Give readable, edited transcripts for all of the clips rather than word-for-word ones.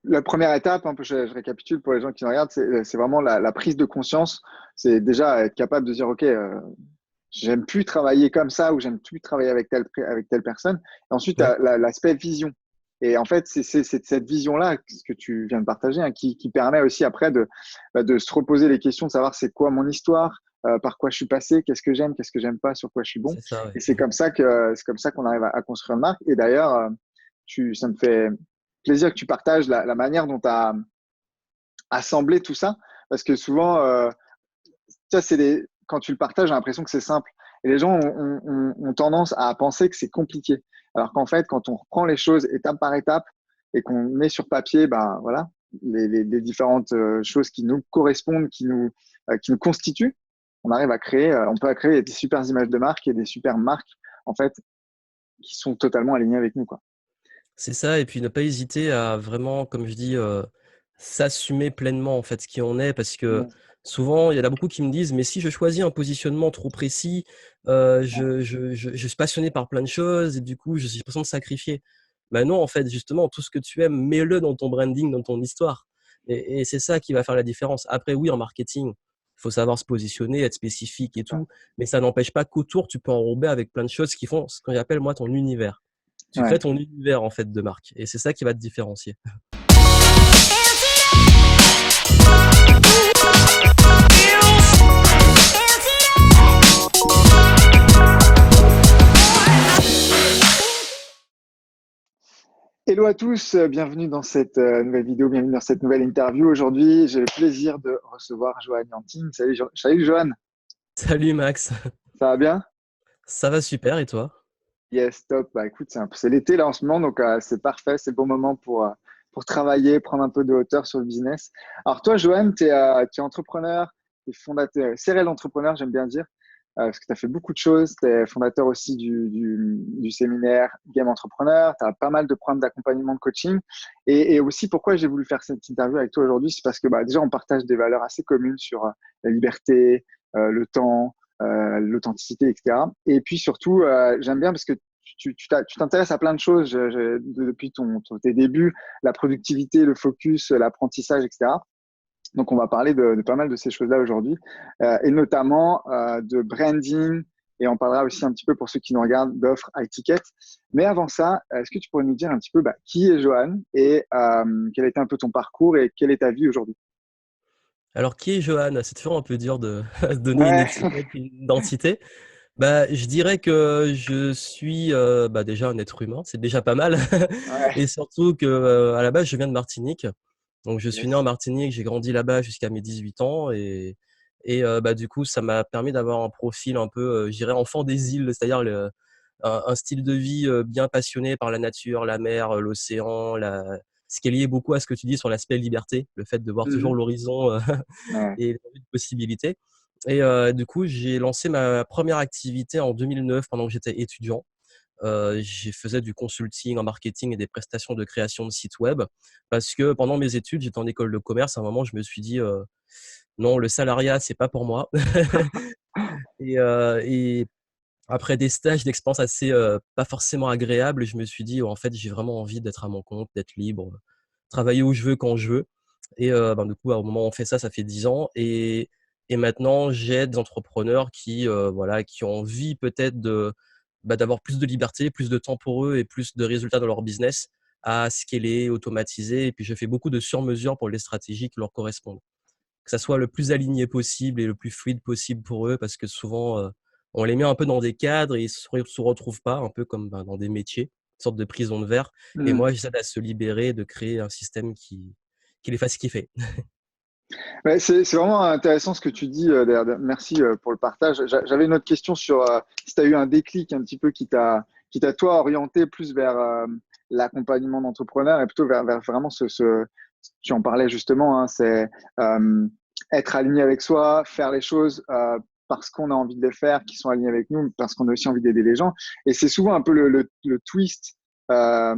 la première étape, un peu, je récapitule pour les gens qui nous regardent, c'est vraiment la prise de conscience. C'est déjà être capable de dire, OK, j'aime plus travailler comme ça ou j'aime plus travailler avec telle personne. Et ensuite, Ouais, l'aspect vision. Et en fait, c'est cette vision-là, ce que tu viens de partager, hein, qui permet aussi après de se reposer les questions, de savoir c'est quoi mon histoire, par quoi je suis passé, qu'est-ce que j'aime pas, sur quoi je suis bon. c'est ça, ouais. Et c'est comme ça qu'on arrive à construire une marque. Et d'ailleurs, ça me fait plaisir que tu partages la manière dont tu as assemblé tout ça, parce que souvent, ça, quand tu le partages, j'ai l'impression que c'est simple. Et les gens ont tendance à penser que c'est compliqué. Alors qu'en fait, quand on reprend les choses étape par étape et qu'on met sur papier, ben voilà, les différentes choses qui nous correspondent, qui nous constituent, on peut créer des super images de marque et des super marques, en fait, qui sont totalement alignées avec nous, quoi. C'est ça et puis ne pas hésiter à vraiment, comme je dis, s'assumer pleinement, en fait, qui on est parce que Mm. souvent, il y en a beaucoup qui me disent: «Mais si je choisis un positionnement trop précis, Ouais, je suis passionné par plein de choses et du coup, j'ai l'impression de sacrifier». Bah non, en fait, justement, tout ce que tu aimes, mets-le dans ton branding, dans ton histoire et c'est ça qui va faire la différence. Après oui, en marketing, il faut savoir se positionner, être spécifique et c'est ça. tout, mais ça n'empêche pas qu'autour, tu peux enrober avec plein de choses qui font ce que j'appelle moi ton univers. Tu crées Ouais. ton univers en fait de marque et c'est ça qui va te différencier. Hello à tous, bienvenue dans cette nouvelle vidéo, bienvenue dans cette nouvelle interview. Aujourd'hui, j'ai le plaisir de recevoir Johan Yantine. Salut Johan, Salut Max, ça va bien? ça va super et toi? Yes, top. Bah écoute, c'est l'été là en ce moment, donc c'est parfait, c'est le bon moment pour travailler, prendre un peu de hauteur sur le business. Alors toi, Johan, tu es entrepreneur, tu es fondateur, serial entrepreneur, j'aime bien dire, parce que tu as fait beaucoup de choses. Tu es fondateur aussi du séminaire Game Entrepreneur, tu as pas mal de programmes d'accompagnement de coaching. Et aussi, pourquoi j'ai voulu faire cette interview avec toi aujourd'hui, c'est parce que bah, déjà, on partage des valeurs assez communes sur la liberté, le temps, l'authenticité, etc. Et puis surtout, j'aime bien parce que tu t'intéresses à plein de choses depuis tes débuts, la productivité, le focus, l'apprentissage, etc. Donc, on va parler de pas mal de ces choses-là aujourd'hui, et notamment de branding, et on parlera aussi un petit peu pour ceux qui nous regardent d'offres high ticket. Mais avant ça, est-ce que tu pourrais nous dire un petit peu qui est Johan et quel a été un peu ton parcours et quelle est ta vie aujourd'hui? Alors qui est Johan? C'est toujours un peu dur de se donner une Ouais, étiquette, une identité. Bah, je dirais que je suis, bah, déjà un être humain, c'est déjà pas mal ouais, et surtout que, à la base, je viens de Martinique. Donc je suis né en yes. Martinique, j'ai grandi là-bas jusqu'à mes 18 ans et bah, du coup, ça m'a permis d'avoir un profil un peu, je dirais enfant des îles, c'est-à-dire un style de vie, bien passionné par la nature, la mer, l'océan, la ce qui est lié beaucoup à ce que tu dis sur l'aspect liberté, le fait de voir toujours Mhm. l'horizon, Ouais, et l'envie de possibilités et du coup, j'ai lancé ma première activité en 2009 pendant que j'étais étudiant. J'ai faisais du consulting en marketing et des prestations de création de sites web parce que pendant mes études, j'étais en école de commerce. À un moment, je me suis dit, «Non, le salariat, c'est pas pour moi» et après des stages d'expérience assez, pas forcément agréables, je me suis dit: «En fait, j'ai vraiment envie d'être à mon compte, d'être libre, travailler où je veux, quand je veux» et ben, du coup, au moment où on fait ça, ça fait 10 ans et maintenant j'aide des entrepreneurs qui, voilà, qui ont envie peut-être bah, d'avoir plus de liberté, plus de temps pour eux et plus de résultats dans leur business à scaler, automatiser et puis je fais beaucoup de sur-mesure pour les stratégies qui leur correspondent. Que ça soit le plus aligné possible et le plus fluide possible pour eux parce que souvent, on les met un peu dans des cadres et ils se retrouvent pas, un peu comme, ben, dans des métiers, une sorte de prison de verre et Mhm. moi j'essaie à se libérer, de créer un système qui les fasse kiffer. Ouais, c'est vraiment intéressant ce que tu dis. D'ailleurs, merci pour le partage. J'avais une autre question sur si tu as eu un déclic un petit peu qui t'a toi orienté plus vers l'accompagnement d'entrepreneurs et plutôt vers vraiment tu en parlais justement, hein, c'est euh, être aligné avec soi, faire les choses parce qu'on a envie de les faire, qui sont alignés avec nous, parce qu'on a aussi envie d'aider les gens. Et c'est souvent un peu le twist par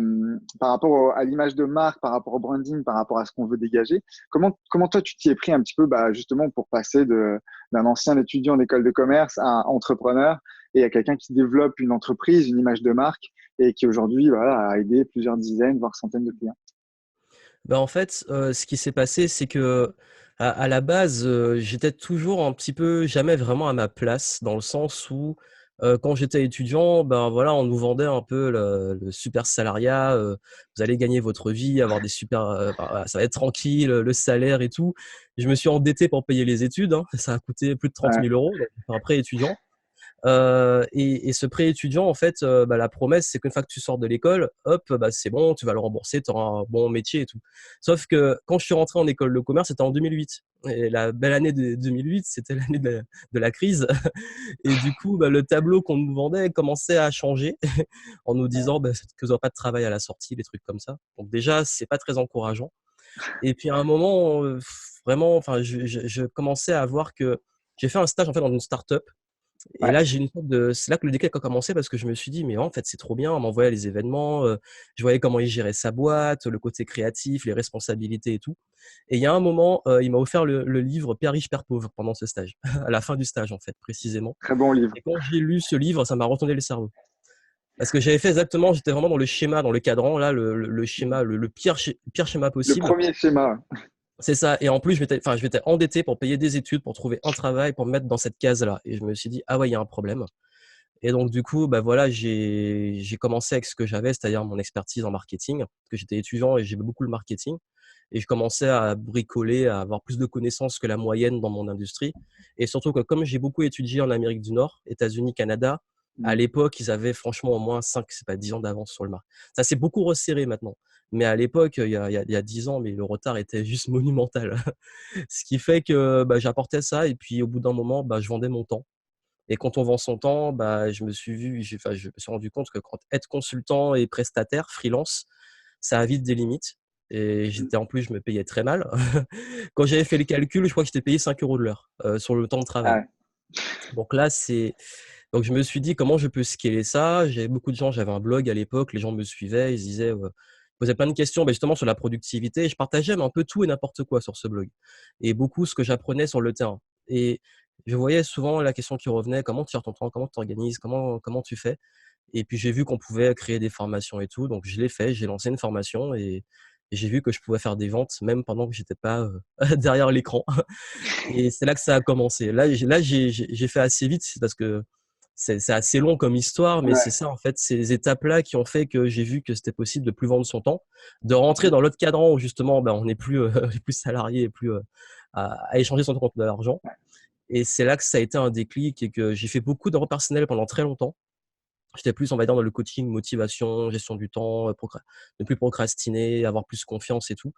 rapport à l'image de marque, par rapport au branding, par rapport à ce qu'on veut dégager. Comment toi, tu t'y es pris un petit peu bah, justement pour passer d'un ancien étudiant d'école de commerce à un entrepreneur et à quelqu'un qui développe une entreprise, une image de marque et qui aujourd'hui voilà, a aidé plusieurs dizaines, voire centaines de clients. En fait, ce qui s'est passé, c'est que à la base, j'étais toujours un petit peu jamais vraiment à ma place dans le sens où, quand j'étais étudiant, ben, voilà, on nous vendait un peu le super salariat, vous allez gagner votre vie, avoir des super, voilà, ça va être tranquille, le salaire et tout. Je me suis endetté pour payer les études, hein. Ça a coûté plus de 30 Ouais, 000 €, donc j'ai fait un prêt étudiant. Et ce prêt étudiant, en fait, la promesse, c'est qu'une fois que tu sors de l'école, hop, bah, c'est bon, tu vas le rembourser, tu auras un bon métier et tout. Sauf que quand je suis rentré en école de commerce, c'était en 2008. Et la belle année de 2008, c'était l'année de la crise. Et du coup, bah, le tableau qu'on nous vendait commençait à changer en nous disant bah, que vous n'aurez pas de travail à la sortie, des trucs comme ça. Donc déjà, c'est pas très encourageant. Et puis à un moment, vraiment, enfin, je commençais à voir que j'ai fait un stage en fait dans une start-up et ouais, là, j'ai une sorte de c'est là que le déclic a commencé parce que je me suis dit: «Mais en fait, c'est trop bien». On m'envoyait les événements, je voyais comment il gérait sa boîte, le côté créatif, les responsabilités et tout. Et il y a un moment, il m'a offert le livre Père riche, père pauvre pendant ce stage, à la fin du stage, en fait, précisément. très bon livre. Et quand j'ai lu ce livre, ça m'a retourné le cerveau. Parce que j'avais fait exactement j'étais vraiment dans le schéma, dans le cadran, là, le schéma, le pire schéma Le possible. premier schéma. C'est ça. Et en plus, je m'étais endetté pour payer des études, pour trouver un travail, pour me mettre dans cette case-là. Et je me suis dit: «Ah ouais, il y a un problème». Et donc du coup, bah, voilà, j'ai commencé avec ce que j'avais, c'est-à-dire mon expertise en marketing, parce que j'étais étudiant et j'aimais beaucoup le marketing. Et je commençais à bricoler, à avoir plus de connaissances que la moyenne dans mon industrie. Et surtout que comme j'ai beaucoup étudié en Amérique du Nord, États-Unis, Canada, à Mm. l'époque, ils avaient franchement au moins 5, c'est pas 10 ans d'avance sur le marché. Ça s'est beaucoup resserré maintenant. Mais à l'époque, il y a 10 ans, mais le retard était juste monumental. Ce qui fait que bah, j'apportais ça et puis au bout d'un moment, bah, je vendais mon temps. Et quand on vend son temps, bah, je me suis rendu compte que quand être consultant et prestataire, freelance, ça a vite des limites. Et Mm. en plus, je me payais très mal. Quand j'avais fait les calculs, je crois que j'étais payé 5 € de l'heure sur le temps de travail. Ah Donc là, donc je me suis dit comment je peux scaler ça. J'avais beaucoup de gens, j'avais un blog à l'époque, les gens me suivaient, ils se disaient, posaient plein de questions, bah, justement sur la productivité. Et je partageais un peu tout et n'importe quoi sur ce blog et beaucoup ce que j'apprenais sur le terrain. Et je voyais souvent la question qui revenait: «Comment tu gères ton temps? Comment tu t'organises? Comment tu fais?» Et puis j'ai vu qu'on pouvait créer des formations et tout, donc je l'ai fait. J'ai lancé une formation et j'ai vu que je pouvais faire des ventes même pendant que j'étais pas, derrière l'écran. Et c'est là que ça a commencé. J'ai fait assez vite, c'est parce que c'est assez long comme histoire, mais c'est ouais. ça en fait, ces étapes-là qui ont fait que j'ai vu que c'était possible de plus vendre son temps, de rentrer dans l'autre cadran où justement, ben, on n'est plus, on est plus salarié et plus, à échanger son temps contre de l'argent. Et c'est là que ça a été un déclic et que j'ai fait beaucoup de personnel pendant très longtemps. J'étais plus, on va dire, dans le coaching, motivation, gestion du temps, ne plus procrastiner, avoir plus confiance et tout.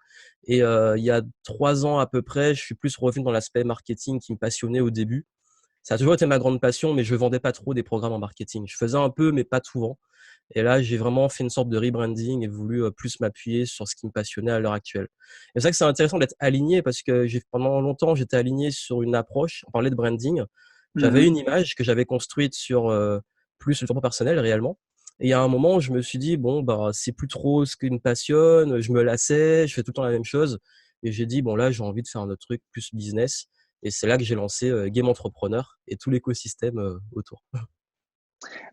Et il y a 3 ans à peu près, je suis plus revenu dans l'aspect marketing qui me passionnait au début. Ça a toujours été ma grande passion, mais je vendais pas trop des programmes en marketing. Je faisais un peu, mais pas souvent. Et là, j'ai vraiment fait une sorte de rebranding et voulu plus m'appuyer sur ce qui me passionnait à l'heure actuelle. Et c'est vrai que c'est intéressant d'être aligné parce que pendant longtemps, j'étais aligné sur une approche. On parlait de branding. J'avais Mhm. une image que j'avais construite sur plus le développement personnel réellement. Et il y a un moment, je me suis dit, bon, bah, c'est plus trop ce qui me passionne. Je me lassais, je fais tout le temps la même chose. Et j'ai dit, bon, là, j'ai envie de faire un autre truc plus business. Et c'est là que j'ai lancé Game Entrepreneur et tout l'écosystème autour.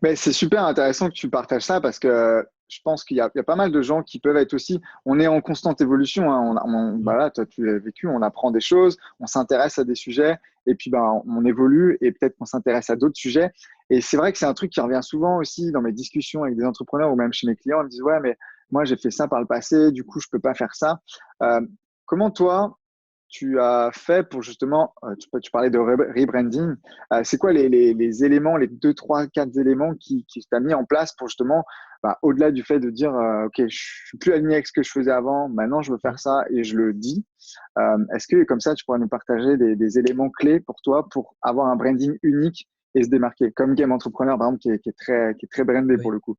Mais c'est super intéressant que tu partages ça parce que je pense qu'il y a pas mal de gens qui peuvent être aussi. On est en constante évolution. Hein. Mhm. Bah là, toi, tu l'as vécu. On apprend des choses, on s'intéresse à des sujets et puis ben, on évolue et peut-être qu'on s'intéresse à d'autres sujets. Et c'est vrai que c'est un truc qui revient souvent aussi dans mes discussions avec des entrepreneurs ou même chez mes clients. Ils me disent, ouais, mais moi, j'ai fait ça par le passé, du coup, je peux pas faire ça. Euh, comment toi, tu as fait pour justement, tu parlais de rebranding, c'est quoi les éléments, les 2, 3, 4 éléments qui t'as mis en place pour justement, bah, au-delà du fait de dire, OK, je suis plus aligné avec ce que je faisais avant, maintenant je veux faire ça et je le dis. Est-ce que comme ça, tu pourrais nous partager des éléments clés pour toi pour avoir un branding unique et se démarquer, comme Game Entrepreneur, par exemple, qui est très brandé pour Oui. le coup.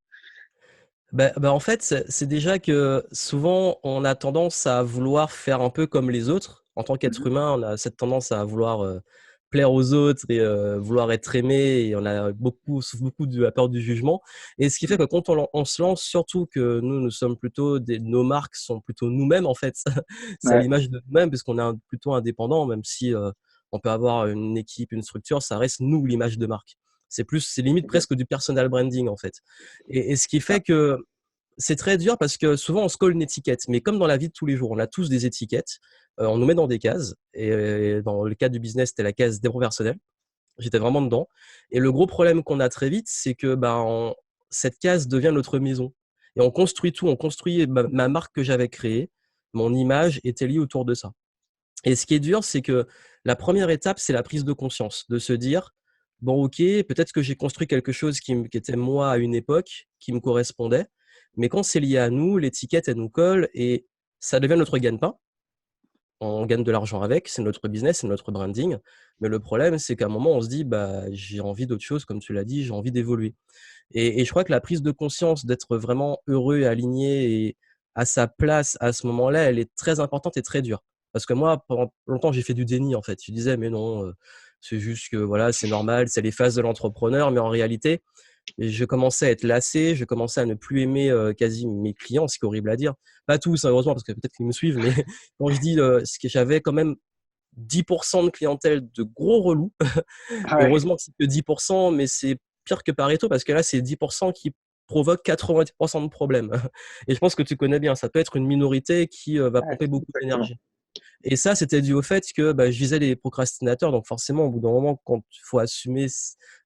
En fait, c'est déjà que souvent, on a tendance à vouloir faire un peu comme les autres. En tant qu'être Mhm. humain, on a cette tendance à vouloir plaire aux autres et vouloir être aimé. Et on a souffre beaucoup de la peur du jugement. Et ce qui fait que quand on se lance, surtout que nous sommes plutôt nos marques sont plutôt nous-mêmes en fait. C'est à Ouais, l'image de nous-mêmes parce qu'on est plutôt indépendant, même si on peut avoir une équipe, une structure, ça reste nous l'image de marque. C'est limite presque du personal branding en fait. Et ce qui c'est ça. fait que c'est très dur parce que souvent on se colle une étiquette, mais comme dans la vie de tous les jours, on a tous des étiquettes, on nous met dans des cases. Et dans le cas du business, c'était la case développement personnel. J'étais vraiment dedans. Et le gros problème qu'on a très vite, c'est que cette case devient notre maison. Et on construit tout, on construit ma marque que j'avais créée, mon image était liée autour de ça. Et ce qui est dur, c'est que la première étape, c'est la prise de conscience, de se dire, bon, ok, peut-être que j'ai construit quelque chose qui était moi à une époque, qui me correspondait, mais quand c'est lié à nous, l'étiquette, elle nous colle et ça devient notre gagne-pain. On gagne de l'argent avec, c'est notre business, c'est notre branding. Mais le problème, c'est qu'à un moment, on se dit, bah, j'ai envie d'autre chose, comme tu l'as dit, j'ai envie d'évoluer. Et je crois que la prise de conscience d'être vraiment heureux et aligné et à sa place à ce moment-là, elle est très importante et très dure. Parce que moi, pendant longtemps, j'ai fait du déni, en fait. Je disais, mais non, c'est juste que voilà, c'est normal, c'est les phases de l'entrepreneur. Mais en réalité, je commençais à être lassé, je commençais à ne plus aimer quasi mes clients, ce qui est horrible à dire. Pas tous, hein, heureusement, parce que peut-être qu'ils me suivent, mais quand je dis ce que j'avais quand même 10% de clientèle de gros relous. Ouais, Heureusement que c'est que 10%, mais c'est pire que Pareto parce que là, c'est 10% qui provoquent 90% de problèmes. Et je pense que tu connais bien, ça peut être une minorité qui va ouais, pomper beaucoup exactement. d'énergie. Et ça, c'était dû au fait que je visais les procrastinateurs. Donc forcément, au bout d'un moment, quand il faut assumer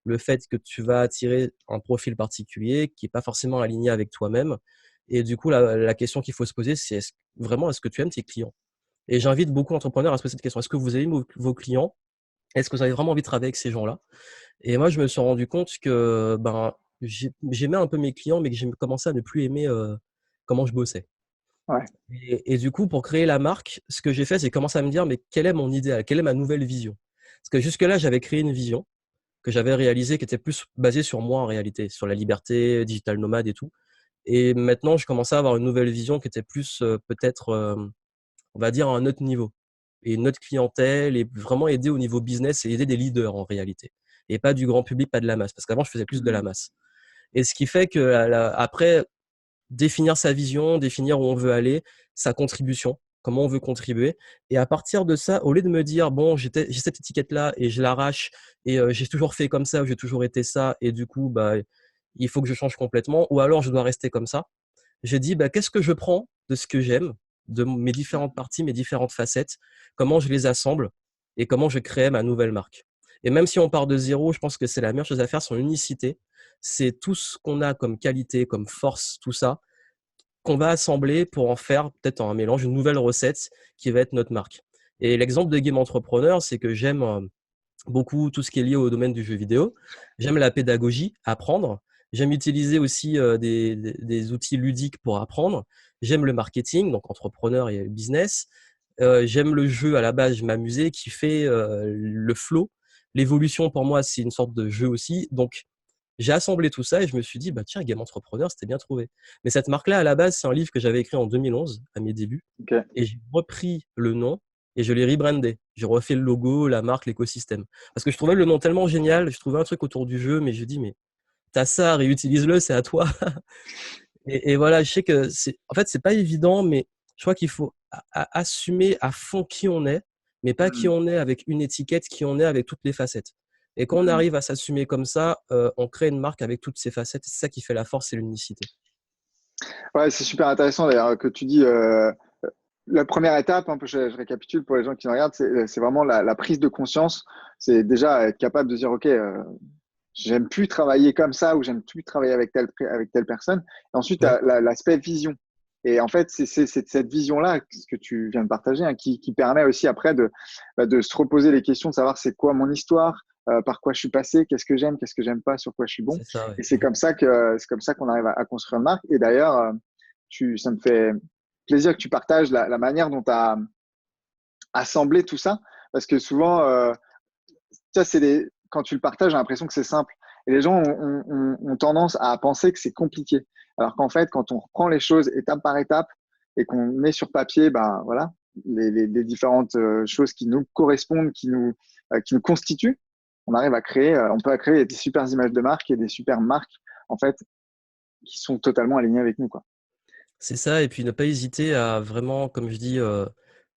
le fait que tu vas attirer un profil particulier qui n'est pas forcément aligné avec toi-même. Et du coup, la question qu'il faut se poser, c'est vraiment, est-ce que tu aimes tes clients? Et j'invite beaucoup d'entrepreneurs à se poser cette question. Est-ce que vous aimez vos clients? Est-ce que vous avez vraiment envie de travailler avec ces gens-là? Et moi, je me suis rendu compte que j'aimais un peu mes clients, mais que j'ai commencé à ne plus aimer comment je bossais. Ouais, Et du coup, pour créer la marque, ce que j'ai fait, c'est commencer à me dire, mais quel est mon idéal? Quelle est ma nouvelle vision? Parce que jusque-là, j'avais créé une vision que j'avais réalisée, qui était plus basée sur moi en réalité, sur la liberté, digital nomade et tout. Et maintenant, je commençais à avoir une nouvelle vision qui était plus peut-être, on va dire, à un autre niveau. Et une autre clientèle, et vraiment aider au niveau business et aider des leaders en réalité. Et pas du grand public, pas de la masse. Parce qu'avant, je faisais plus de la mm, masse. Et ce qui fait que après, définir sa vision, définir où on veut aller, sa contribution, comment on veut contribuer. Et à partir de ça, au lieu de me dire, bon, j'ai cette étiquette-là et je l'arrache et j'ai toujours fait comme ça, ou j'ai toujours été ça, et du coup, il faut que je change complètement, ou alors je dois rester comme ça. J'ai dit, qu'est-ce que je prends de ce que j'aime, de mes différentes parties, mes différentes facettes, comment je les assemble et comment je crée ma nouvelle marque. Et même si on part de zéro, je pense que c'est la meilleure chose à faire, son unicité. C'est tout ce qu'on a comme qualité, comme force, tout ça, qu'on va assembler pour en faire peut-être un mélange, une nouvelle recette qui va être notre marque. Et l'exemple de Game Entrepreneur, c'est que j'aime beaucoup tout ce qui est lié au domaine du jeu vidéo. J'aime la pédagogie, apprendre. J'aime utiliser aussi des outils ludiques pour apprendre. J'aime le marketing, donc entrepreneur et business. J'aime le jeu à la base, je m'amusais, qui fait le flow. L'évolution, pour moi, c'est une sorte de jeu aussi. Donc, j'ai assemblé tout ça et je me suis dit, tiens, Game Entrepreneur, c'était bien trouvé. Mais cette marque-là, à la base, c'est un livre que j'avais écrit en 2011, à mes débuts. ok. Et j'ai repris le nom et je l'ai rebrandé. J'ai refait le logo, la marque, l'écosystème. Parce que je trouvais le nom tellement génial, je trouvais un truc autour du jeu, mais je dis, mais t'as ça, réutilise-le, c'est à toi. Et voilà, je sais que en fait, c'est pas évident, mais je crois qu'il faut assumer à fond qui on est, mais pas qui Mm, on est avec une étiquette, qui on est avec toutes les facettes. Et quand on mm. arrive à s'assumer comme ça, on crée une marque avec toutes ces facettes. C'est ça qui fait la force et l'unicité. Ouais, c'est super intéressant d'ailleurs que tu dis. La première étape, un peu, je récapitule pour les gens qui nous regardent, c'est vraiment la prise de conscience. C'est déjà être capable de dire, OK, j'aime plus travailler comme ça ou j'aime plus travailler avec telle personne. Et ensuite, Ouais, l'aspect vision. Et en fait, c'est cette vision-là, ce que tu viens de partager, hein, qui permet aussi après de se reposer les questions, de savoir c'est quoi mon histoire, par quoi je suis passé, qu'est-ce que j'aime pas, sur quoi je suis bon. c'est ça, ouais. Et c'est comme ça qu'on arrive à construire une marque. Et d'ailleurs, ça me fait plaisir que tu partages la manière dont tu as assemblé tout ça, parce que souvent, ça, quand tu le partages, j'ai l'impression que c'est simple. Et les gens ont tendance à penser que c'est compliqué. Alors qu'en fait, quand on reprend les choses étape par étape et qu'on met sur papier, voilà, les différentes choses qui nous correspondent, qui nous constituent, on peut créer des super images de marque et des super marques, en fait, qui sont totalement alignées avec nous, quoi. C'est ça, et puis ne pas hésiter à vraiment, comme je dis,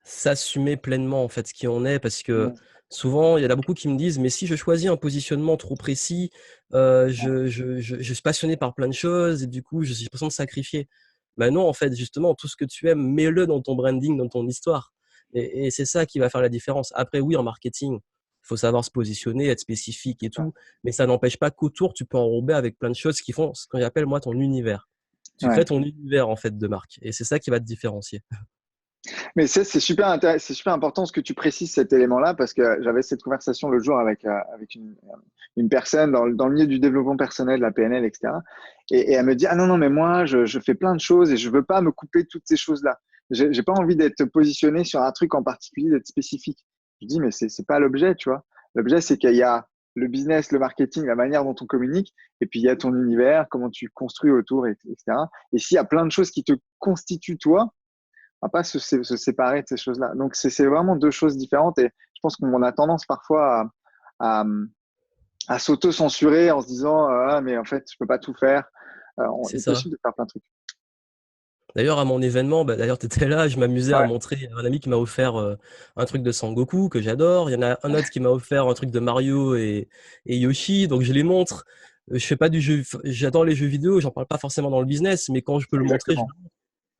s'assumer pleinement en fait ce qui on est, parce que Mm. souvent il y en a beaucoup qui me disent, mais si je choisis un positionnement trop précis, je suis passionné par plein de choses et du coup j'ai l'impression de sacrifier. Ben non, en fait, justement, tout ce que tu aimes, mets-le dans ton branding, dans ton histoire. Et c'est ça qui va faire la différence. Après, oui, en marketing, il faut savoir se positionner, être spécifique et tout, mais ça n'empêche pas qu'autour, tu peux enrober avec plein de choses qui font ce que j'appelle, moi, ton univers. Tu crées Ouais. ton univers, en fait, de marque. Et c'est ça qui va te différencier. Mais c'est super c'est super important ce que tu précises cet élément-là parce que j'avais cette conversation le jour avec une personne dans le milieu du développement personnel, la PNL, etc. Et elle me dit, ah non, non, mais moi, je fais plein de choses et je veux pas me couper de toutes ces choses-là. J'ai pas envie d'être positionné sur un truc en particulier, d'être spécifique. Je dis, mais c'est pas l'objet, tu vois. L'objet, c'est qu'il y a le business, le marketing, la manière dont on communique, et puis il y a ton univers, comment tu construis autour, etc. Et s'il y a plein de choses qui te constituent toi, on va pas se séparer de ces choses-là. Donc, c'est vraiment deux choses différentes et je pense qu'on a tendance parfois à, à s'auto-censurer en se disant ah, mais en fait, je peux pas tout faire. C'est Il est ça. possible de faire plein de trucs. D'ailleurs, à mon événement, bah, d'ailleurs, tu étais là, je m'amusais à Ouais, montrer un ami qui m'a offert un truc de Sangoku que j'adore. Il y en a un autre qui m'a offert un truc de Mario et Yoshi. Donc, je les montre. Je fais pas du jeu, j'adore les jeux vidéo, j'en parle pas forcément dans le business, mais quand je peux le montrer, exactement.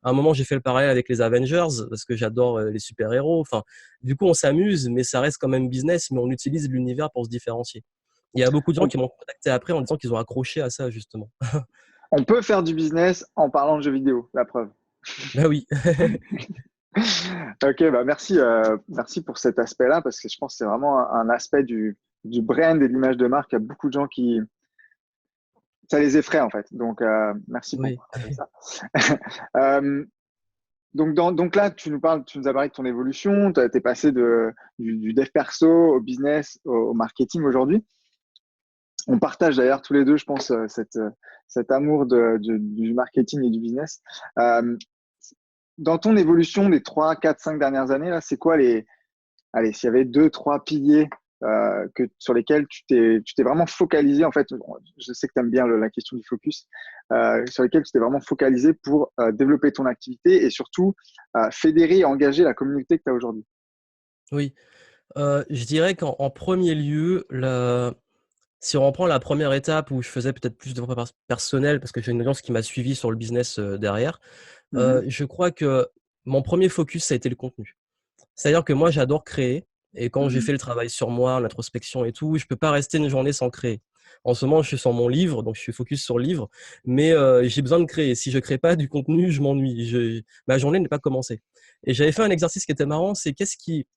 à un moment, j'ai fait le parallèle avec les Avengers parce que j'adore les super-héros. Enfin, du coup, on s'amuse, mais ça reste quand même business, mais on utilise l'univers pour se différencier. Il y a beaucoup de gens On, qui m'ont contacté après en disant qu'ils ont accroché à ça, justement. on peut faire du business en parlant de jeux vidéo, la preuve. Ben oui. Ok, bah merci pour cet aspect-là parce que je pense que c'est vraiment un aspect du brand et de l'image de marque. Il y a beaucoup de gens qui, ça les effraie en fait. Donc, merci pour Oui. partager ça. Euh, donc là, tu nous as parlé de ton évolution, tu es passé du dev perso au business, au marketing aujourd'hui. On partage d'ailleurs tous les deux, je pense, cet amour du marketing et du business. Euh, dans ton évolution des 3, 4, 5 dernières années, là, c'est quoi allez, s'il y avait deux, trois piliers sur lesquels tu t'es vraiment focalisé, en fait, je sais que tu aimes bien la question du focus, sur lesquels tu t'es vraiment focalisé pour développer ton activité et surtout fédérer et engager la communauté que tu as aujourd'hui. Oui. Je dirais qu'en premier lieu, si on reprend la première étape où je faisais peut-être plus de développement personnel parce que j'ai une audience qui m'a suivi sur le business derrière, Mhm, je crois que mon premier focus, ça a été le contenu. C'est-à-dire que moi, j'adore créer et quand j'ai mhm, fait le travail sur moi, l'introspection et tout, je peux pas rester une journée sans créer. En ce moment, je suis sur mon livre, donc je suis focus sur le livre, mais j'ai besoin de créer. Si je crée pas du contenu, je m'ennuie. Ma journée n'est pas commencée. Et j'avais fait un exercice qui était marrant, c'est qu'est-ce qui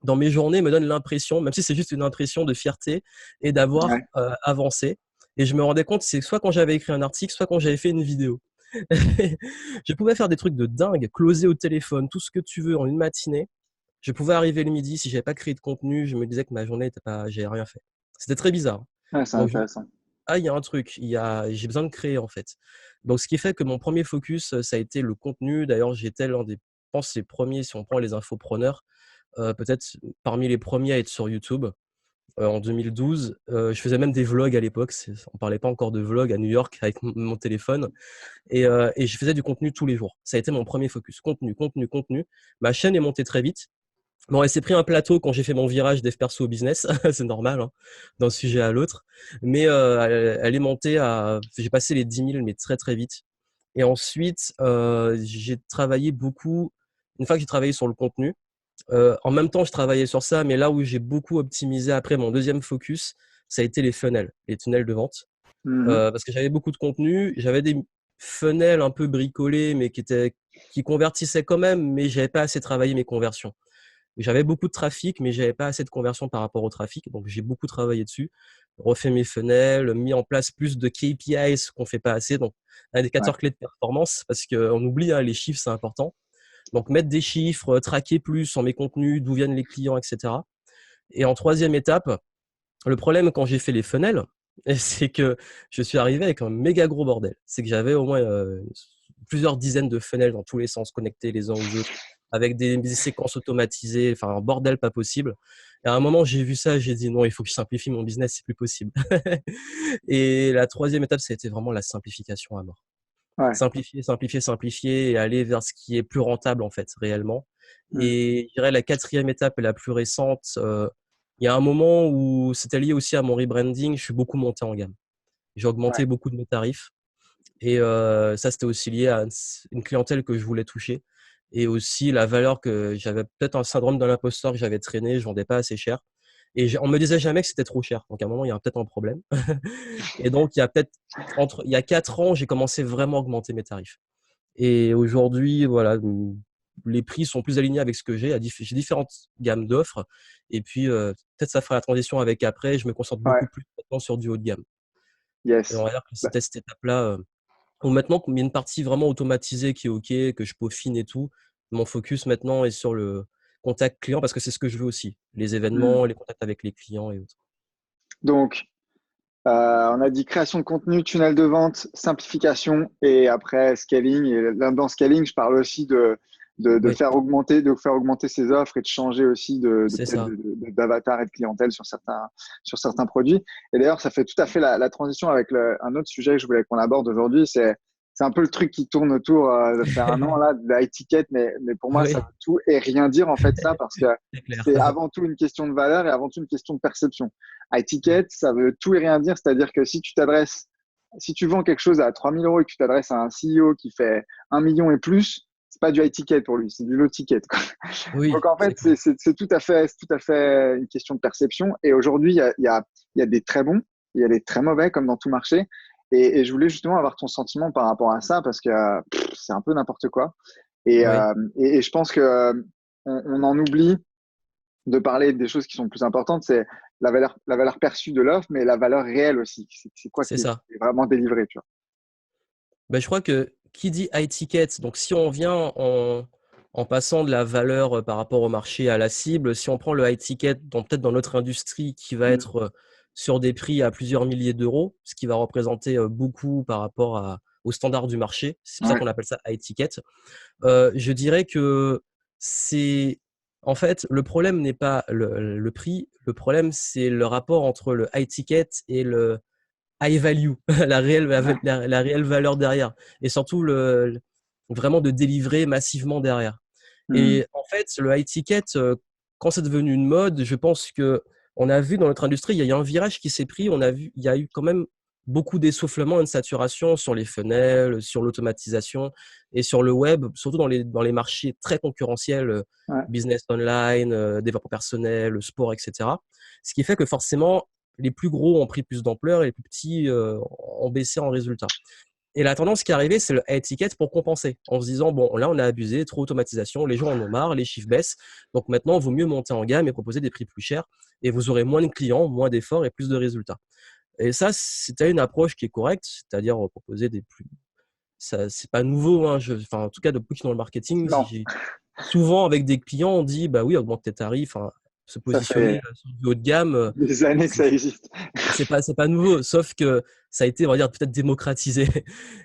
dans mes journées, me donne l'impression, même si c'est juste une impression de fierté et d'avoir ouais, avancé. Et je me rendais compte, c'est soit quand j'avais écrit un article, soit quand j'avais fait une vidéo. Je pouvais faire des trucs de dingue, closer au téléphone, tout ce que tu veux en une matinée. Je pouvais arriver le midi, si j'avais pas créé de contenu, je me disais que ma journée était pas, j'ai rien fait. C'était très bizarre. ouais, c'est Donc je me intéressant. ah, il y a un truc, j'ai besoin de créer en fait. Donc ce qui fait que mon premier focus, ça a été le contenu. D'ailleurs, j'étais l'un des, je pense, les premiers, si on prend les infopreneurs, peut-être parmi les premiers à être sur YouTube en 2012. Je faisais même des vlogs à l'époque. On parlait pas encore de vlog à New York avec mon téléphone. Et je faisais du contenu tous les jours. Ça a été mon premier focus. Contenu, contenu, contenu. Ma chaîne est montée très vite. Bon, elle s'est pris un plateau quand j'ai fait mon virage dev perso au business. C'est normal, hein, d'un sujet à l'autre. Mais elle est montée à... J'ai passé les 10 000, mais très, très vite. Et ensuite, j'ai travaillé beaucoup... Une fois que j'ai travaillé sur le contenu, en même temps, je travaillais sur ça, mais là où j'ai beaucoup optimisé après mon deuxième focus, ça a été les funnels, les tunnels de vente. Mhm, Parce que j'avais beaucoup de contenu, j'avais des funnels un peu bricolés, mais qui convertissaient quand même, mais j'avais pas assez travaillé mes conversions. J'avais beaucoup de trafic, mais j'avais pas assez de conversion par rapport au trafic, donc j'ai beaucoup travaillé dessus, refait mes funnels, mis en place plus de KPIs qu'on fait pas assez, donc ouais, indicateur clé de performance, parce qu'on oublie, hein, les chiffres, c'est important. Donc, mettre des chiffres, traquer plus sur mes contenus, d'où viennent les clients, etc. Et en troisième étape, le problème quand j'ai fait les funnels, c'est que je suis arrivé avec un méga gros bordel. C'est que j'avais au moins plusieurs dizaines de funnels dans tous les sens, connectés les uns aux autres, avec des séquences automatisées, enfin un bordel pas possible. Et à un moment, j'ai vu ça, j'ai dit non, il faut que je simplifie mon business, c'est plus possible. Et la troisième étape, ça a été vraiment la simplification à mort. ouais. Simplifier, simplifier, simplifier et aller vers ce qui est plus rentable en fait, réellement. Mhm, Et je dirais la quatrième étape et la plus récente, il y a un moment où c'était lié aussi à mon rebranding, je suis beaucoup monté en gamme. J'ai ouais. augmenté beaucoup de mes tarifs. Et ça, c'était aussi lié à une clientèle que je voulais toucher et aussi la valeur que j'avais peut-être un syndrome de l'imposteur que j'avais traîné, je vendais pas assez cher et on me disait jamais que c'était trop cher. Donc à un moment, il y a peut-être un problème. Et donc il y a 4 ans, j'ai commencé vraiment à augmenter mes tarifs. Et aujourd'hui, voilà, les prix sont plus alignés avec ce que j'ai. J'ai différentes gammes d'offres. Et puis, peut-être ça fera la transition avec après. Je me concentre beaucoup Ouais, plus maintenant sur du haut de gamme. Et on yes. va dire que Bah, c'était cette étape-là. Ou maintenant, il y a une partie vraiment automatisée qui est OK, que je peaufine et tout. Mon focus maintenant est sur le contact client parce que c'est ce que je veux aussi. Les hmm. événements, les contacts avec les clients et autres. Donc, on a dit création de contenu, tunnel de vente, simplification et après scaling. Et là, dans scaling, je parle aussi Oui, de faire augmenter ses offres et de changer aussi c'est peut-être ça. d'avatar et de clientèle sur certains produits. Et d'ailleurs, ça fait tout à fait la transition avec un autre sujet que je voulais qu'on aborde aujourd'hui. C'est un peu le truc qui tourne autour de faire un an là, de la étiquette, mais pour moi, ça Oui, veut tout et rien dire en fait ça parce que c'est clair. c'est avant tout une question de valeur et avant tout une question de perception. High ticket, ça veut tout et rien dire, c'est-à-dire que si tu vends quelque chose à 3 000 € et que tu t'adresses à un CEO qui fait 1 million et plus, c'est pas du high ticket pour lui, c'est du low ticket, quoi. Oui, Donc en fait, c'est clair. c'est tout à fait une question de perception. Et aujourd'hui, il y a des très bons, il y a des très mauvais, comme dans tout marché. Et je voulais justement avoir ton sentiment par rapport à ça, parce que c'est un peu n'importe quoi. Oui, Et je pense que on en oublie de parler des choses qui sont plus importantes, c'est la valeur perçue de l'offre, mais la valeur réelle aussi. C'est quoi c'est ça. qui est vraiment délivré, tu vois. Ben, je crois que qui dit high ticket, donc si on vient en passant de la valeur par rapport au marché à la cible, si on prend le high ticket, peut-être dans notre industrie qui va Mm. être sur des prix à plusieurs milliers d'euros, ce qui va représenter beaucoup par rapport au standard du marché, c'est pour ça Ouais. qu'on appelle ça high ticket, je dirais que c'est en fait le problème n'est pas le prix, le problème c'est le rapport entre le high ticket et le high value, Ouais. la réelle valeur derrière et surtout vraiment de délivrer massivement derrière. Mm. Et en fait, le high ticket, quand c'est devenu une mode, je pense que on a vu dans notre industrie, il y a eu un virage qui s'est pris. Il y a eu quand même beaucoup d'essoufflement et de saturation sur les funnels, sur l'automatisation et sur le web, surtout dans les marchés très concurrentiels, Ouais. business online, développement personnel, sport, etc. Ce qui fait que forcément, les plus gros ont pris plus d'ampleur et les plus petits ont baissé en résultat. Et la tendance qui est arrivée, c'est le high ticket pour compenser, en se disant, bon, là, on a abusé, trop d'automatisation, les gens en ont marre, les chiffres baissent, donc maintenant, il vaut mieux monter en gamme et proposer des prix plus chers, et vous aurez moins de clients, moins d'efforts et plus de résultats. Et ça, c'était une approche qui est correcte, c'est-à-dire proposer des plus... Ça, c'est pas nouveau, hein, enfin, en tout cas, depuis que je suis dans le marketing, Non, souvent, avec des clients, on dit, bah oui, augmente tes tarifs, hein, se ça positionner fait sur du haut de gamme, des années que c'est ça existe. c'est pas nouveau, sauf que ça a été, on va dire, peut-être démocratisé.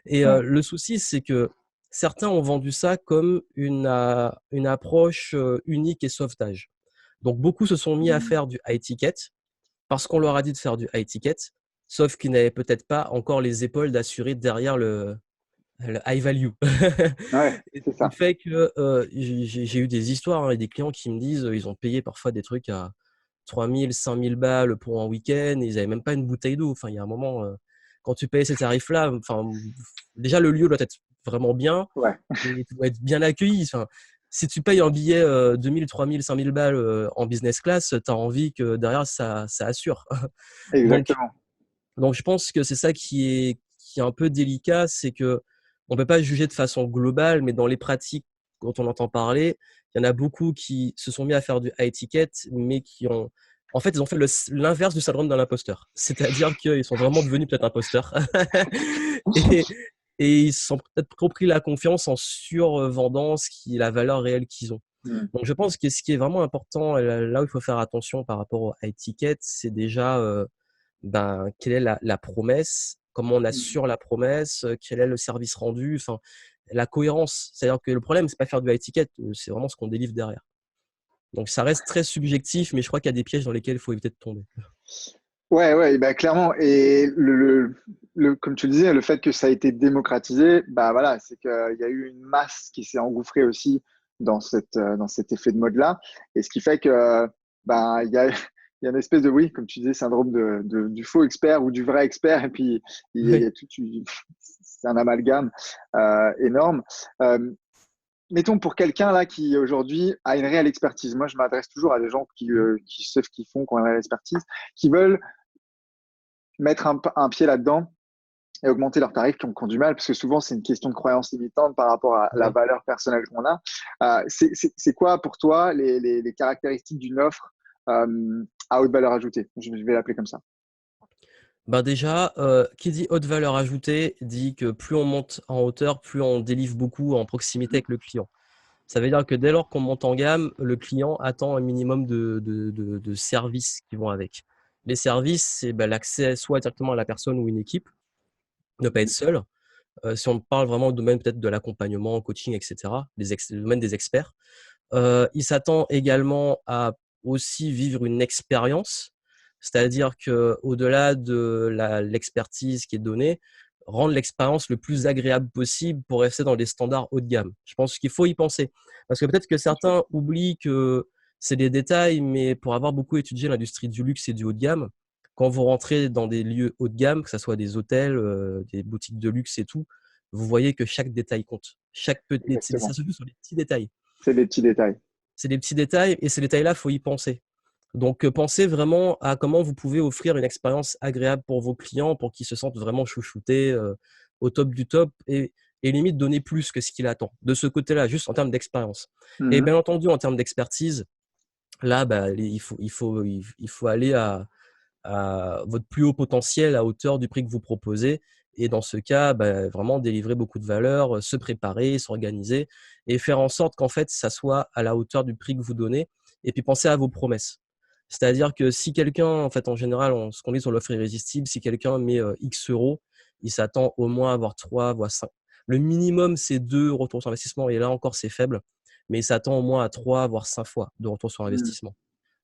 Et Ouais. le souci, c'est que certains ont vendu ça comme une approche unique et sauvetage. Donc, beaucoup se sont mis à Mm. faire du high ticket parce qu'on leur a dit de faire du high ticket, sauf qu'ils n'avaient peut-être pas encore les épaules d'assurer derrière le high value. Ouais, Et c'est ce qui ça. fait que j'ai eu des histoires hein, et des clients qui me disent ils ont payé parfois des trucs à 3 000, 5 000 balles pour un week-end et ils n'avaient même pas une bouteille d'eau. Enfin, il y a un moment, quand tu payes ces tarifs-là, enfin, déjà le lieu doit être vraiment bien Ouais, et tu dois être bien accueilli. Enfin, si tu payes un billet 2 000, 3 000, 5 000 balles en business class, tu as envie que derrière ça assure. Donc, exactement. donc, je pense que c'est ça qui est un peu délicat, c'est que on peut pas juger de façon globale, mais dans les pratiques, quand on entend parler, il y en a beaucoup qui se sont mis à faire du high ticket, mais en fait, ils ont fait l'inverse du syndrome de l'imposteur. C'est-à-dire qu'ils sont vraiment devenus peut-être imposteurs. et, et ils se sont peut-être compris la confiance en survendant la valeur réelle qu'ils ont. Mm. Donc, je pense que ce qui est vraiment important, là où il faut faire attention par rapport au high ticket, c'est déjà ben, quelle est la promesse, comment on Mm. assure la promesse, quel est le service rendu, enfin, la cohérence. C'est-à-dire que le problème, c'est pas faire du high ticket, c'est vraiment ce qu'on délivre derrière. Donc ça reste très subjectif, mais je crois qu'il y a des pièges dans lesquels il faut éviter de tomber. Ouais, ouais, bah clairement. Et comme tu le disais, le fait que ça a été démocratisé, bah voilà, c'est qu'il y a eu une masse qui s'est engouffrée aussi dans cet effet de mode-là. Et ce qui fait que, bah, il y a une espèce de, oui, comme tu disais, syndrome du faux expert ou du vrai expert. Et puis, il y a Oui, tout, c'est un amalgame énorme. Mettons pour quelqu'un là qui aujourd'hui a une réelle expertise. Moi, je m'adresse toujours à des gens qui savent ce qu'ils font, qui ont une réelle expertise, qui veulent mettre un pied là-dedans et augmenter leurs tarifs, qui ont du mal, parce que souvent, c'est une question de croyance limitante par rapport à la Ouais. valeur personnelle qu'on a. C'est quoi pour toi les caractéristiques d'une offre à haute valeur ajoutée? Je vais l'appeler comme ça. Ben déjà, qui dit haute valeur ajoutée dit que plus on monte en hauteur, plus on délivre beaucoup en proximité avec le client. Ça veut dire que dès lors qu'on monte en gamme, le client attend un minimum de services qui vont avec. Les services, c'est l'accès soit directement à la personne ou une équipe, ne pas être seul. Si on parle vraiment du domaine peut-être de l'accompagnement, coaching, etc., le domaine des experts. Il s'attend également à aussi vivre une expérience, c'est-à-dire qu'au-delà de l'expertise qui est donnée, rendre l'expérience le plus agréable possible pour rester dans les standards haut de gamme. Je pense qu'il faut y penser. Parce que peut-être que certains oublient que c'est des détails, mais pour avoir beaucoup étudié l'industrie du luxe et du haut de gamme, quand vous rentrez dans des lieux haut de gamme, que ce soit des hôtels, des boutiques de luxe et tout, vous voyez que chaque détail compte. Ça Exactement. se joue sur les petits détails. C'est des petits détails. C'est des petits détails et ces détails-là, il faut y penser. Donc, pensez vraiment à comment vous pouvez offrir une expérience agréable pour vos clients pour qu'ils se sentent vraiment chouchoutés au top du top et limite donner plus que ce qu'il attend. De ce côté-là, juste en termes d'expérience. Et Mhm. bien entendu, en termes d'expertise, là, il faut aller à votre plus haut potentiel à hauteur du prix que vous proposez. Et dans ce cas, vraiment délivrer beaucoup de valeur, se préparer, s'organiser et faire en sorte qu'en fait, ça soit à la hauteur du prix que vous donnez. Et puis, pensez à vos promesses. C'est-à-dire que si quelqu'un, en fait, en général, ce qu'on dit sur l'offre irrésistible, si quelqu'un met X euros, il s'attend au moins à avoir 3, voire 5. Le minimum, c'est 2 retours sur investissement. Et là encore, c'est faible. Mais il s'attend au moins à 3, voire 5 fois de retour sur Mhm. investissement.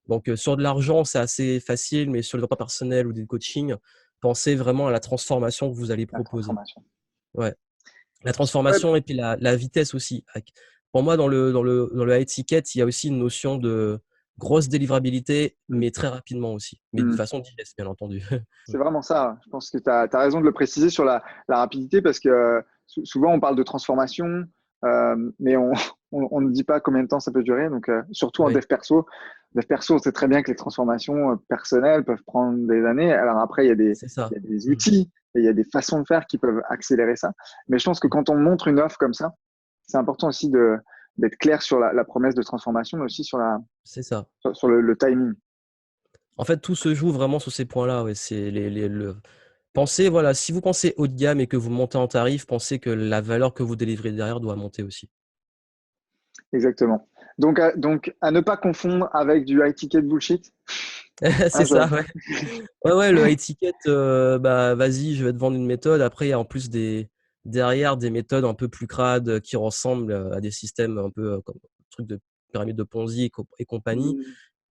Donc, sur de l'argent, c'est assez facile, mais sur le développement personnel ou du coaching, pensez vraiment à la transformation que vous allez La proposer. transformation. Ouais. La Ouais, transformation et puis la vitesse aussi. Pour moi, dans le high ticket, il y a aussi une notion de grosse délivrabilité, mhm. mais très rapidement aussi, mais de Mhm. façon digeste, bien entendu. C'est vraiment ça. Je pense que tu as raison de le préciser sur la rapidité parce que souvent on parle de transformation, mais on ne dit pas combien de temps ça peut durer. Donc, surtout en Oui, dev perso. Dev perso, on sait très bien que les transformations personnelles peuvent prendre des années. Alors après, c'est ça. il y a des Mm. outils et il y a des façons de faire qui peuvent accélérer ça. Mais je pense que quand on montre une offre comme ça, c'est important aussi d'être clair sur la promesse de transformation, mais aussi C'est ça. sur le timing. En fait, tout se joue vraiment sur ces points-là. Ouais. Pensez, voilà, si vous pensez haut de gamme et que vous montez en tarif, pensez que la valeur que vous délivrez derrière doit monter aussi. Exactement. Donc, à ne pas confondre avec du high ticket bullshit. C'est Hein, ça, Joël. ouais. Ouais, ouais, le high ticket, vas-y, je vais te vendre une méthode. Après, il y a en plus derrière des méthodes un peu plus crades qui ressemblent à des systèmes un peu comme truc de pyramide de Ponzi et compagnie. Mm.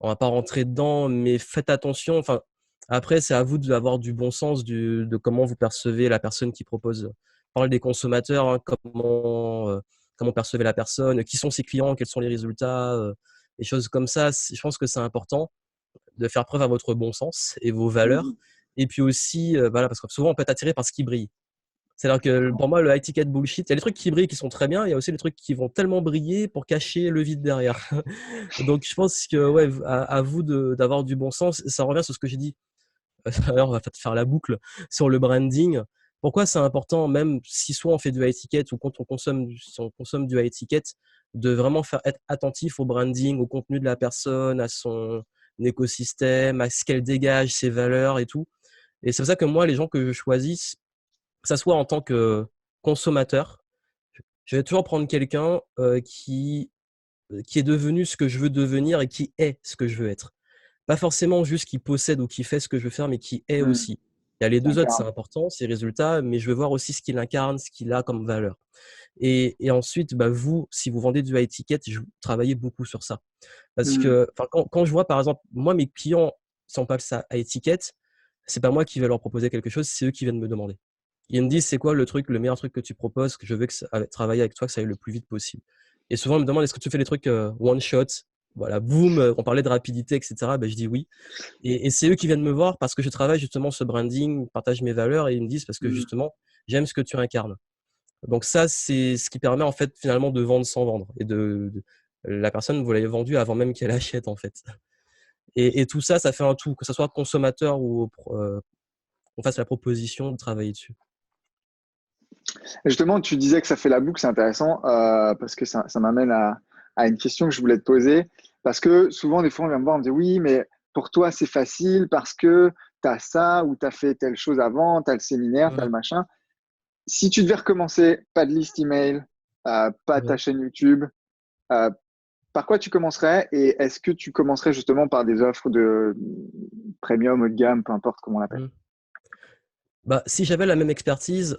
On va pas rentrer dedans, mais faites attention. Enfin, après, c'est à vous d'avoir du bon sens de comment vous percevez la personne qui propose. On parle des consommateurs, hein, comment percevez la personne, qui sont ses clients, quels sont les résultats, des choses comme ça. Je pense que c'est important de faire preuve à votre bon sens et vos valeurs. Mm. Et puis aussi, voilà, parce que souvent, on peut être attiré par ce qui brille. C'est-à-dire que Exactement. pour moi, le high ticket bullshit, il y a des trucs qui brillent qui sont très bien, il y a aussi des trucs qui vont tellement briller pour cacher le vide derrière. Donc, je pense que, ouais, à vous d'avoir du bon sens. Ça revient sur ce que j'ai dit. D'ailleurs, on va faire la boucle sur le branding. Pourquoi c'est important, même si soit on fait du high ticket ou quand si on consomme du high ticket, de vraiment être attentif au branding, au contenu de la personne, à son écosystème, à ce qu'elle dégage, ses valeurs et tout. Et c'est pour ça que moi, les gens que je choisis, que ça soit en tant que consommateur, je vais toujours prendre quelqu'un qui est devenu ce que je veux devenir et qui est ce que je veux être. Pas forcément juste qui possède ou qui fait ce que je veux faire, mais qui est Mm. aussi. Il y a les deux autres, c'est Incarne. important, ses résultats, mais je veux voir aussi ce qu'il incarne, ce qu'il a comme valeur. Et ensuite, vous, si vous vendez du high ticket, je travaillez beaucoup sur ça. Parce Mm. que quand je vois, par exemple, moi, mes clients, si on parle ça high ticket, c'est pas moi qui vais leur proposer quelque chose, c'est eux qui viennent me demander. Ils me disent, c'est quoi le meilleur truc que tu proposes, que je veux travailler avec toi, que ça aille le plus vite possible. Et souvent, ils me demandent, est-ce que tu fais des trucs one shot? voilà, boum, on parlait de rapidité, etc. Ben, je dis oui. Et c'est eux qui viennent me voir parce que je travaille justement ce branding, partage mes valeurs et ils me disent parce que Mm. justement, j'aime ce que tu incarnes. Donc ça, c'est ce qui permet en fait finalement de vendre sans vendre. Et la personne, vous l'avez vendue avant même qu'elle achète en fait. Et tout ça, ça fait un tout, que ce soit consommateur ou qu'on fasse la proposition de travailler dessus. Et justement, tu disais que ça fait la boucle, c'est intéressant parce que ça m'amène à une question que je voulais te poser. Parce que souvent, des fois, on vient me voir, on me dit oui, mais pour toi, c'est facile parce que tu as ça ou tu as fait telle chose avant, tu as le séminaire, tu as Mhm. le machin. Si tu devais recommencer, pas de liste email, pas ta Mhm. chaîne YouTube, euh, par quoi tu commencerais et est-ce que tu commencerais justement par des offres de premium, haut de gamme, peu importe comment on l'appelle? Mhm. Bah, si j'avais la même expertise,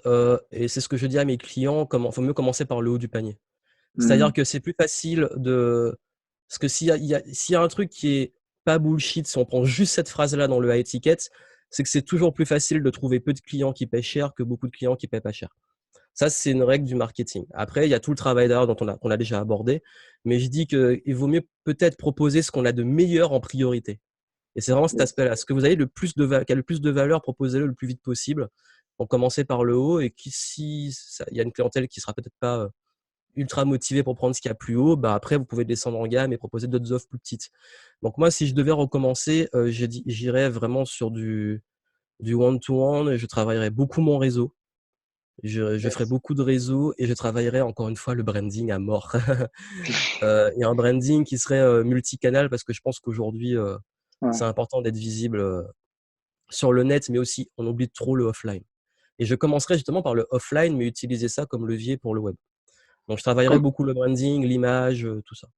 et c'est ce que je dis à mes clients, faut mieux commencer par le haut du panier. C'est-à-dire Hmm. que c'est plus facile de. Parce que s'il y a un truc qui est pas bullshit, si on prend juste cette phrase-là dans le high ticket, c'est que c'est toujours plus facile de trouver peu de clients qui paient cher que beaucoup de clients qui paient pas cher. Ça, c'est une règle du marketing. Après, il y a tout le travail derrière qu'on a déjà abordé, mais je dis qu'il vaut mieux peut-être proposer ce qu'on a de meilleur en priorité. Et c'est vraiment cet Yes. aspect-là. Ce que vous avez qui a le plus de valeur, proposez-le le plus vite possible. Donc, commencez par le haut et si il y a une clientèle qui sera peut-être pas ultra motivée pour prendre ce qu'il y a plus haut, bah après, vous pouvez descendre en gamme et proposer d'autres offres plus petites. Donc, moi, si je devais recommencer, j'irais vraiment sur du one-to-one. Je travaillerais beaucoup mon réseau. Je ferai Yes. beaucoup de réseaux et je travaillerai encore une fois le branding à mort. Et un branding qui serait multicanal parce que je pense qu'aujourd'hui, c'est Ouais. important d'être visible sur le net, mais aussi on oublie trop le offline. Et je commencerai justement par le offline, mais utiliser ça comme levier pour le web. Donc je travaillerai Quand, beaucoup le branding, l'image, tout ça.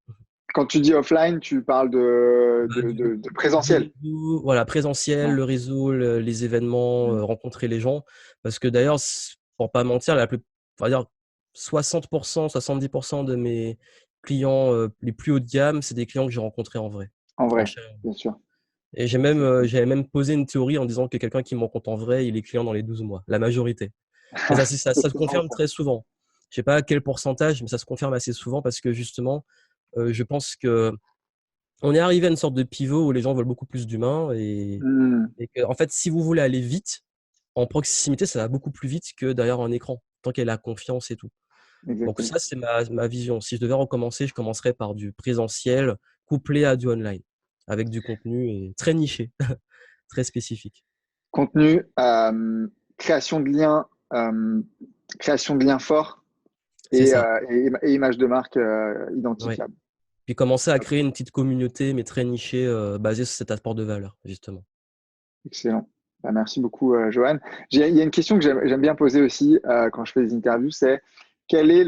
quand tu dis offline, tu parles Bah, de du présentiel. réseau, voilà, présentiel, Ouais. le réseau, les événements, Mm. rencontrer les gens. Parce que d'ailleurs, pour pas mentir, on va dire 60%, 70% de mes clients les plus haut de gamme, c'est des clients que j'ai rencontrés en vrai, En en vrai, chair et en bien os. sûr. Et j'avais même posé une théorie en disant que quelqu'un qui me rencontre en vrai, il est client dans les 12 mois, la majorité. Et C'est ça se souvent confirme ça. très souvent. Je sais pas à quel pourcentage, mais ça se confirme assez souvent parce que justement, je pense que on est arrivé à une sorte de pivot où les gens veulent beaucoup plus d'humains Mm. et que, en fait, si vous voulez aller vite, en proximité, ça va beaucoup plus vite que derrière un écran, tant qu'il y a la confiance et tout. Donc Exactement. ça, c'est ma vision. Si je devais recommencer, je commencerais par du présentiel couplé à du online, avec du contenu et très niché, très spécifique. Contenu, création de liens, création de liens forts C'est ça. et image de marque Ouais. identifiable. Puis commencer à créer une petite communauté, mais très nichée, basée sur cet apport de valeur, justement. Excellent. Bah, merci beaucoup, Johan. Il y a une question que j'aime bien poser aussi quand je fais des interviews, c'est quel est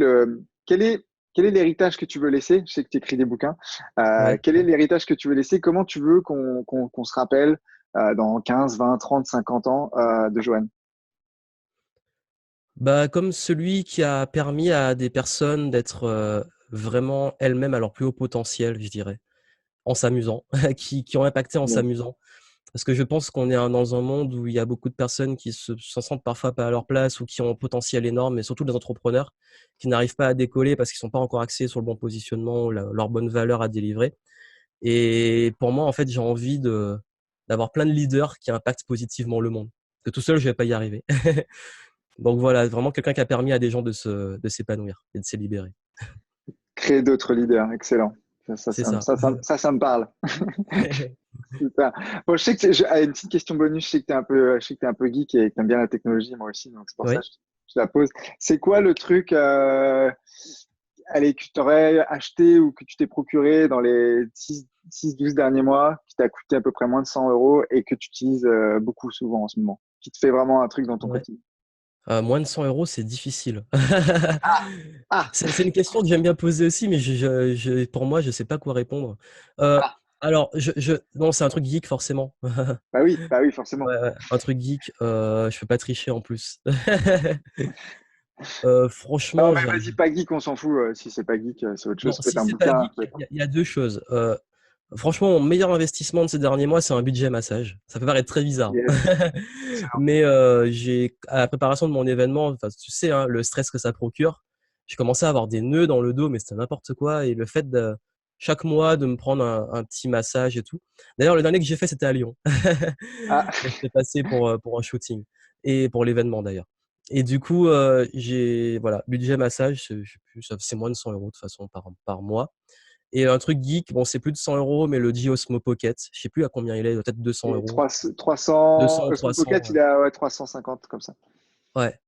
quel est l'héritage que tu veux laisser? Je sais que tu écris des bouquins. Ouais. Quel est l'héritage que tu veux laisser? Comment tu veux qu'on se rappelle dans 15, 20, 30, 50 ans de Johan? Bah, comme celui qui a permis à des personnes d'être, vraiment elles-mêmes à leur plus haut potentiel, je dirais, en s'amusant, qui ont impacté en Yes. s'amusant. Parce que je pense qu'on est dans un monde où il y a beaucoup de personnes qui s'en sentent parfois pas à leur place ou qui ont un potentiel énorme, mais surtout des entrepreneurs qui n'arrivent pas à décoller parce qu'ils sont pas encore axés sur le bon positionnement ou leur bonne valeur à délivrer. Et pour moi, en fait, j'ai envie d'avoir plein de leaders qui impactent positivement le monde. Parce que tout seul, je vais pas y arriver. Donc voilà, vraiment quelqu'un qui a permis à des gens de s'épanouir et de se libérer. Créer d'autres leaders. Excellent. C'est ça. Ça me parle. Super. Bon, je sais que une petite question bonus, je sais que tu es un peu, je sais que t'es un peu geek et que tu aimes bien la technologie, moi aussi, donc c'est pour ça Oui. que je la pose. C'est quoi le truc allez, que tu aurais acheté ou que tu t'es procuré dans les 6-12 derniers mois, qui t'a coûté à peu près moins de 100 euros et que tu utilises beaucoup souvent en ce moment, qui te fait vraiment un truc dans ton Ouais. quotidien? Moins de 100 euros, c'est difficile. Ah, C'est une question que j'aime bien poser aussi, mais pour moi, je sais pas quoi répondre. Euh, ah, alors, non, c'est un truc geek forcément. bah oui, forcément. Ouais, ouais, un truc geek. Je peux pas tricher en plus. Non, Franchement, mais vas-y, pas geek, on s'en fout. Si c'est pas geek, c'est autre chose. non, Ça peut être si un c'est pas bouquin. geek, il y a deux choses. Franchement, mon meilleur investissement de ces derniers mois, c'est un budget massage. Ça peut paraître très bizarre, Yes, excellent. mais à la préparation de mon événement, enfin, tu sais, hein, le stress que ça procure, j'ai commencé à avoir des nœuds dans le dos, mais c'était n'importe quoi. Et le fait chaque mois de me prendre un petit massage et tout. D'ailleurs, le dernier que j'ai fait, c'était à Lyon. Ah, Quand j'étais passé pour un shooting et pour l'événement d'ailleurs. Et du coup, j'ai voilà, budget massage, je sais plus, c'est moins de 100 € de toute façon par mois. Et un truc geek, bon, c'est plus de 100 €, mais le Osmo Pocket, je sais plus à combien il est, peut-être 200 et €. 300, 200 ou Osmo 300, Pocket, ouais. il a ouais, 350 comme ça. Ouais.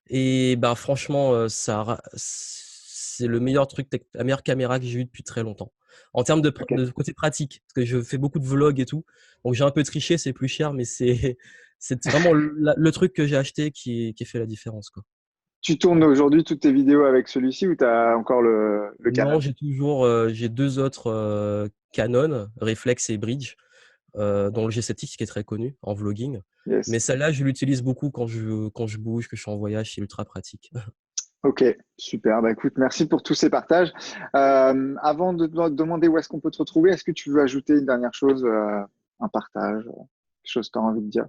Et bah franchement, c'est le meilleur truc, la meilleure caméra que j'ai eue depuis très longtemps. En termes Ok. de côté pratique, parce que je fais beaucoup de vlogs et tout. Donc j'ai un peu triché, c'est plus cher, mais c'est vraiment le truc que j'ai acheté qui fait la différence, quoi. Tu tournes aujourd'hui toutes tes vidéos avec celui-ci ou tu as encore le Non, Canon? j'ai deux autres Canon, Reflex et Bridge, dont le G7X qui est très connu en vlogging. Yes. Mais celle-là, je l'utilise beaucoup quand je bouge, que je suis en voyage, c'est ultra pratique. Ok, super. Bah, écoute, merci pour tous ces partages. Avant de te demander où est-ce qu'on peut te retrouver, est-ce que tu veux ajouter une dernière chose, un partage, quelque chose que tu as envie de dire?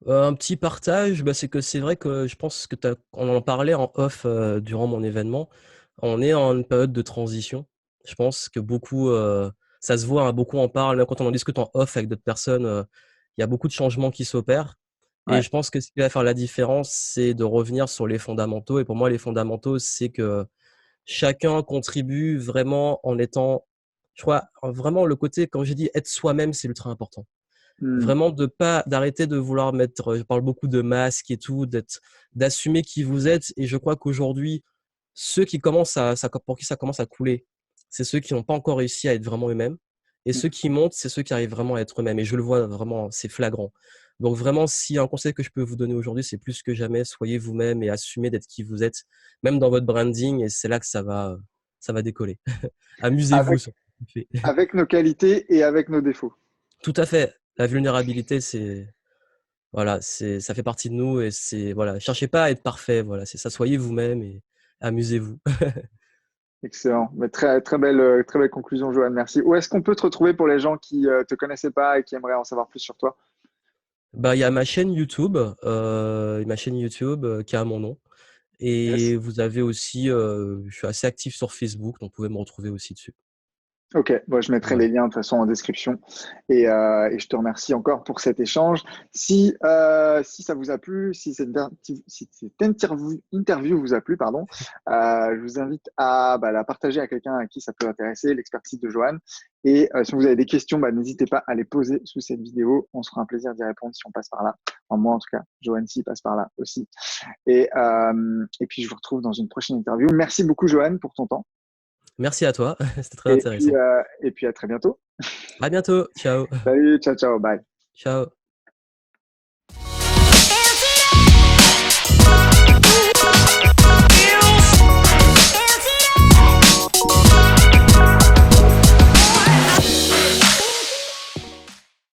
Un petit partage, bah, c'est que c'est vrai que je pense que on en parlait en off durant mon événement. On est en une période de transition. Je pense que beaucoup, ça se voit, hein, beaucoup en parlent, même quand on en discute en off avec d'autres personnes, il y a beaucoup de changements qui s'opèrent. Et Ouais. je pense que ce qui va faire la différence, c'est de revenir sur les fondamentaux. Et pour moi, les fondamentaux, c'est que chacun contribue vraiment en étant, je crois, vraiment le côté, quand j'ai dit être soi-même, c'est ultra important. Hmm. Vraiment d'arrêter de vouloir mettre, je parle beaucoup de masques et tout, d'assumer qui vous êtes. Et je crois qu'aujourd'hui, ceux qui commencent pour qui ça commence à couler, c'est ceux qui n'ont pas encore réussi à être vraiment eux-mêmes. Et ceux qui montent, c'est ceux qui arrivent vraiment à être eux-mêmes. Et je le vois vraiment, c'est flagrant. Donc vraiment, si un conseil que je peux vous donner aujourd'hui, c'est plus que jamais, soyez vous-même et assumez d'être qui vous êtes, même dans votre branding. Et c'est là que ça va décoller. Amusez-vous Avec, sur ce que vous faites. avec nos qualités et avec nos défauts. Tout à fait. La vulnérabilité, voilà, ça fait partie de nous et voilà, cherchez pas à être parfait, voilà, c'est ça, soyez vous-même et amusez-vous. Excellent. Mais très belle conclusion, Joanne. Merci. Où est-ce qu'on peut te retrouver pour les gens qui ne te connaissaient pas et qui aimeraient en savoir plus sur toi? Bah, il y a ma chaîne YouTube qui a mon nom Yes. et vous avez aussi, je suis assez actif sur Facebook, donc vous pouvez me retrouver aussi dessus. Ok, bon, je mettrai Voilà. les liens de toute façon en description et je te remercie encore pour cet échange. Si ça vous a plu, si cette interview vous a plu, pardon, je vous invite à la partager à quelqu'un à qui ça peut intéresser, l'expertise de Johan. Et si vous avez des questions, n'hésitez pas à les poser sous cette vidéo. On se fera un plaisir d'y répondre si on passe par là. Enfin, moi, en tout cas, Johan, s'il passe par là aussi. Et puis, je vous retrouve dans une prochaine interview. Merci beaucoup, Johan, pour ton temps. Merci à toi, c'était très intéressant. Et puis à très bientôt. À bientôt, ciao. Salut, ciao, ciao, bye. Ciao.